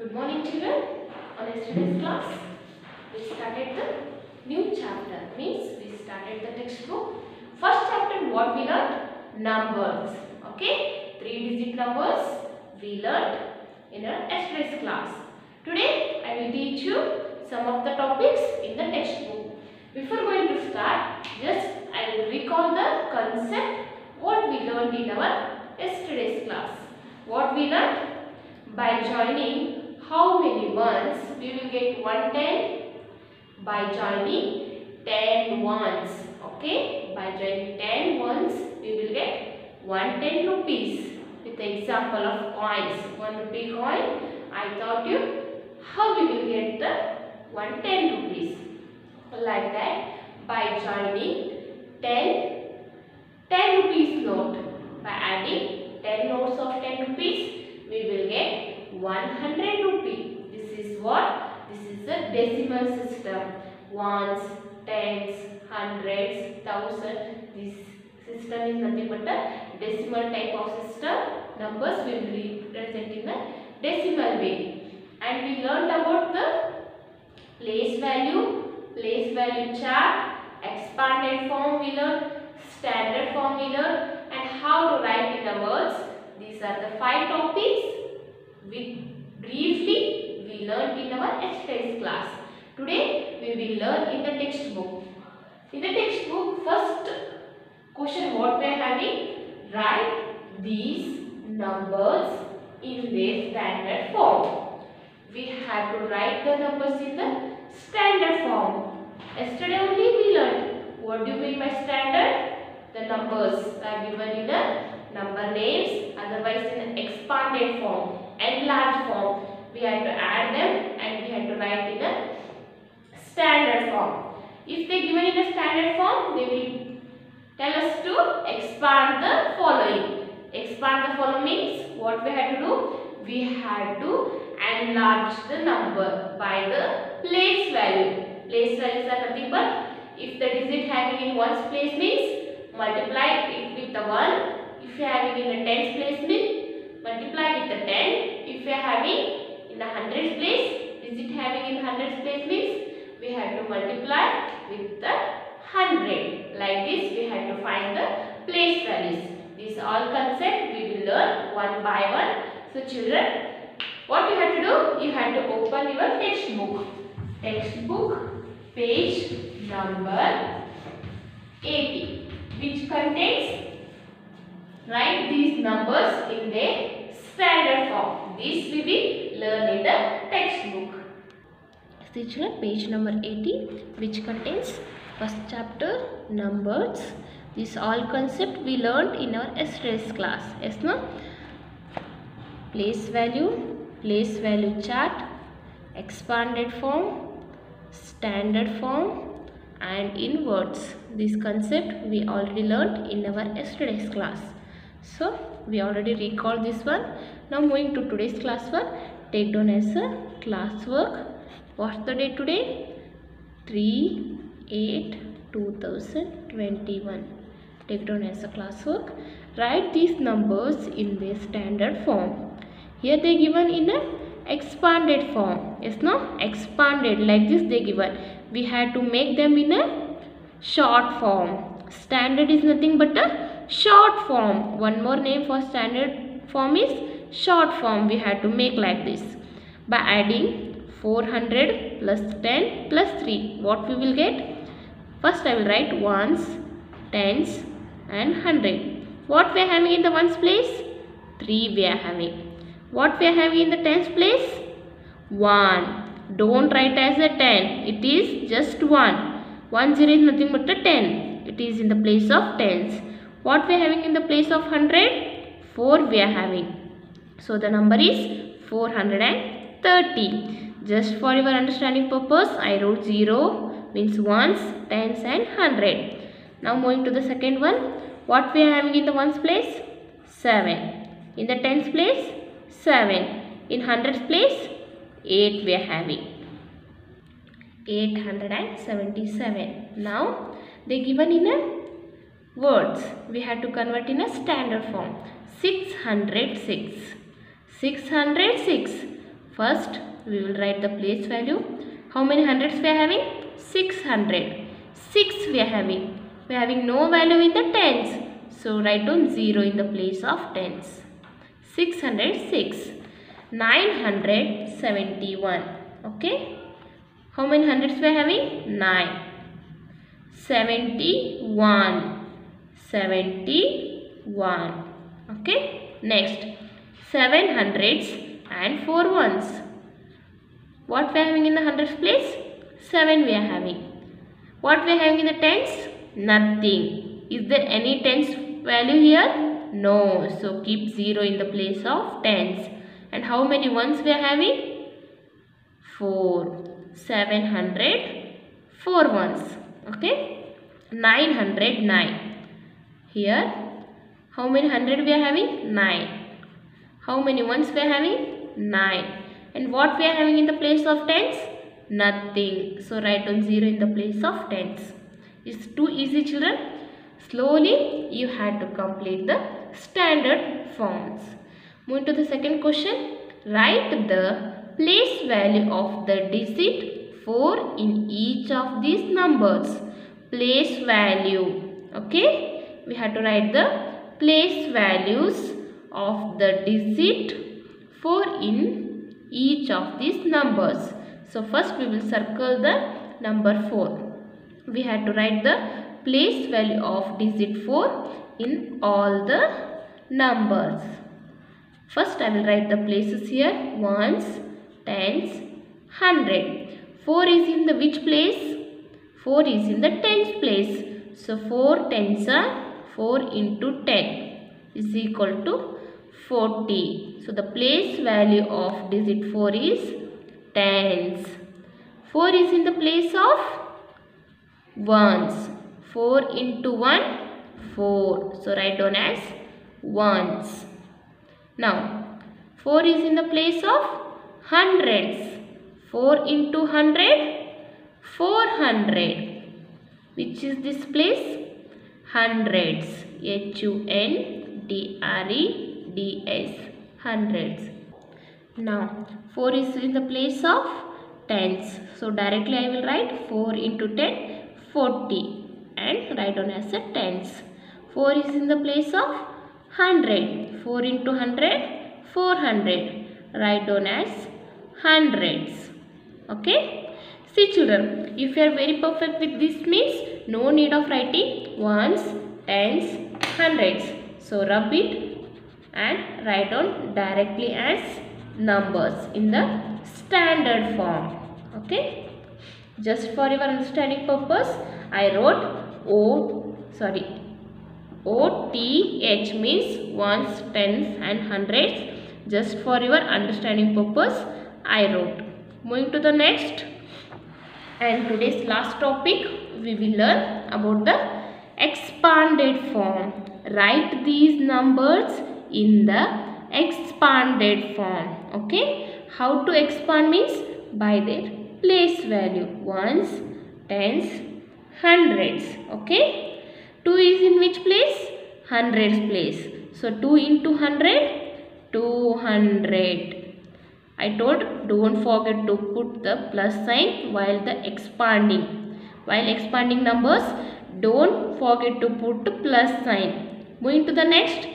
Good morning children. On yesterday's class, we started the new chapter. Means we started the textbook. First chapter what we learned? Numbers. Okay? 3-digit numbers we learned in our yesterday's class. Today I will teach you some of the topics in the textbook. Before going to start, just I will recall the concept what we learned in our yesterday's class. What we learned? By joining how many ones we will get 110? By joining 10 ones. Okay? By joining 10 ones we will get 110 rupees. With the example of coins. 1 rupee coin. I taught you how we will get the 110 rupees. Like that, by joining 10 rupees note. By adding 10 notes of 10 rupees, we will get 100 rupee. This is what? This is the decimal system. Ones, tens, hundreds, thousand. This system is nothing but a decimal type of system. Numbers will be represented in a decimal way. And we learned about the place value chart, expanded form we learned, standard form we learned, and how to write in the words. These are the 5 topics briefly we learned in our yesterday's class. Today we will learn in the textbook. In the textbook, first question what we are having? Write these numbers in their standard form. We have to write the numbers in the standard form. Yesterday only we learned. What do you mean by standard? The numbers are given in a number names, otherwise in an expanded form, enlarged form. We have to add them and we have to write in a standard form. If they given in a standard form, they will tell us to expand the following. Expand the following means what we have to do? We have to enlarge the number by the place value. Place values are nothing but if the digit having in ones place means multiply it with the 1. If you are having in the tens place means multiply with the 10. If you are having in the hundreds place, digit having in hundreds place means we have to multiply with the 100. Like this we have to find the place values. These all concepts we will learn one by one. So children, what you have to do? You have to open your textbook. Textbook page number 80, which contains write these numbers in their standard form. This we will learn in the textbook. See children, page number 80, which contains first chapter numbers. This all concept we learned in our yesterday's class. Yes, no? Place value chart, expanded form, standard form, and in words. This concept we already learned in our yesterday's class. So we already recalled this one. Now moving to today's class work. Take down as a class work. What's the date today? 3/8/2021. Take down as a class work. Write these numbers in their standard form. Here they given in a expanded form. Yes, no? Expanded like this they given. We had to make them in a short form. Standard is nothing but a short form. One more name for standard form is short form. We had to make like this. By adding 400 plus 10 plus 3. What we will get? First I will write ones, tens and 100. What we are having in the ones place? 3 we are having. What we are having in the tens place? 1. Don't write as a 10. It is just 1. 1 0 is nothing but a 10. It is in the place of tens. What we are having in the place of 100? 4 we are having. So the number is 430. Just for your understanding purpose, I wrote 0 means ones, tens and 100. Now moving to the second one. What we are having in the ones place? 7. In the tens place? 7. In hundreds place? 8 we are having. 877. Now they given in a words. We had to convert in a standard form. 606. 606. First we will write the place value. How many hundreds we are having? 600. 6 we are having. We are having no value in the tens. So write down 0 in the place of tens. 606. 971. Okay. How many hundreds we are having? 9. 71. 71. Okay. Next. 7 hundreds and 4 ones. What we are having in the hundreds place? 7 we are having. What we are having in the tens? Nothing. Is there any tens value here? No. So keep 0 in the place of tens. And how many ones we are having? 4. 700. 4 ones. Okay. 909. Here, how many hundred we are having? 9. How many ones we are having? 9. And what we are having in the place of tens? Nothing. So write down 0 in the place of tens. It's too easy, children. Slowly you had to complete the standard forms. Moving to the second question. Write the place value of the digit 4 in each of these numbers. Place value. Okay. We have to write the place values of the digit 4 in each of these numbers. So first we will circle the number 4. We have to write the place value of digit 4 in all the numbers. First I will write the places here. Ones, tens, 100. 4 is in the which place? 4 is in the tens place. So 4 tens are 4 into 10 is equal to 40. So the place value of digit 4 is tens. 4 is in the place of ones. 4 into 1, 4. So write down as ones. Now 4 is in the place of hundreds. 4 into 100, 400. Which is this place? Hundreds. HUNDREDS. Hundreds. Now 4 is in the place of tens. So directly I will write 4 into 10, 40. And write down as a tens. 4 is in the place of 100. 4 into 100, 400. Write down as hundreds. Okay. See children, if you are very perfect with this means no need of writing ones, tens, hundreds. So rub it and write down directly as numbers in the standard form. Okay. Just for your understanding purpose, I wrote OTH means ones, tens and hundreds. Just for your understanding purpose, I wrote. Moving to the next. And today's last topic, we will learn about the expanded form. Write these numbers in the expanded form. Okay. How to expand means by their place value. Ones, tens, hundreds. Okay. 2 is in which place? Hundreds place. So 2 into 100, 200. I told don't forget to put the plus sign while the expanding. While expanding numbers, don't forget to put the plus sign. Moving to the next.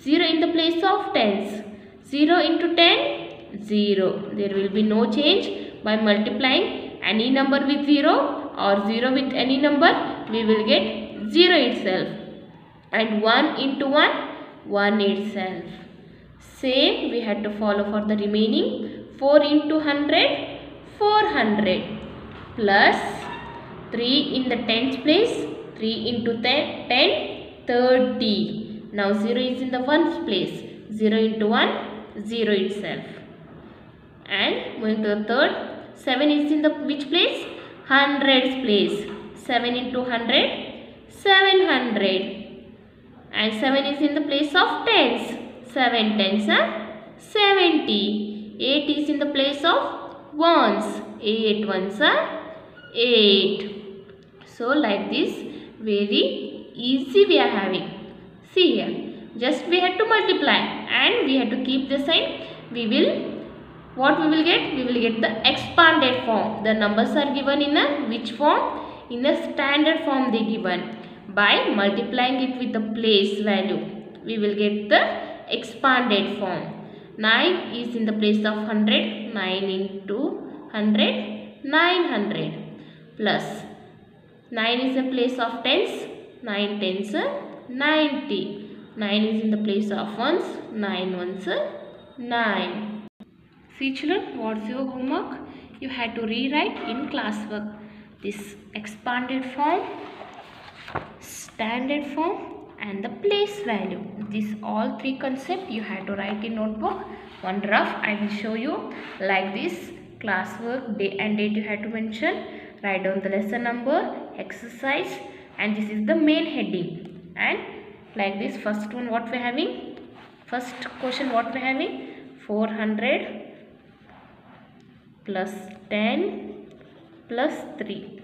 0 in the place of tens. 0 into 10, 0. There will be no change. By multiplying any number with 0 or 0 with any number, we will get 0 itself. And 1 into 1, 1 itself. Same we had to follow for the remaining. 4 into 100, 400. Plus 3 in the tens place. 3 into 10, 30. Now 0 is in the ones place. 0 into 1, 0 itself. And moving to the third. 7 is in the which place? Hundreds place. 7 into 100, 700. And 7 is in the place of tens. 7 tens are 70. 8 is in the place of ones. 8 ones are 8. So like this, very easy we are having. See here, just we have to multiply and we have to keep the sign. We will what we will get? We will get the expanded form. The numbers are given in a which form? In the standard form they given. By multiplying it with the place value, we will get the expanded form. 9 is in the place of 100. 9 into 100, 900. Plus 9 is in place of tens. 9 tens, 90. 9 is in the place of ones. 9 ones, 9. See children, what's your homework? You had to rewrite in classwork this expanded form, standard form and the place value. These all three concepts you had to write in notebook. One rough I will show you like this. Classwork, day and date you had to mention. Write down the lesson number, exercise, and this is the main heading. And like this, first one what we are having? First question what we are having? 400 plus 10 plus 3.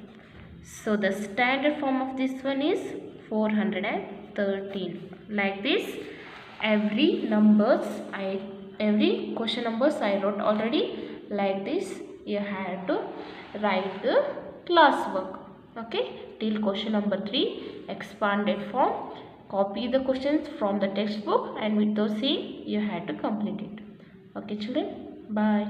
So the standard form of this one is 413. Like this, every question numbers I wrote already. Like this, you have to write the classwork. Okay, till question number 3, expanded form. Copy the questions from the textbook and with those same you have to complete it. Okay children, bye.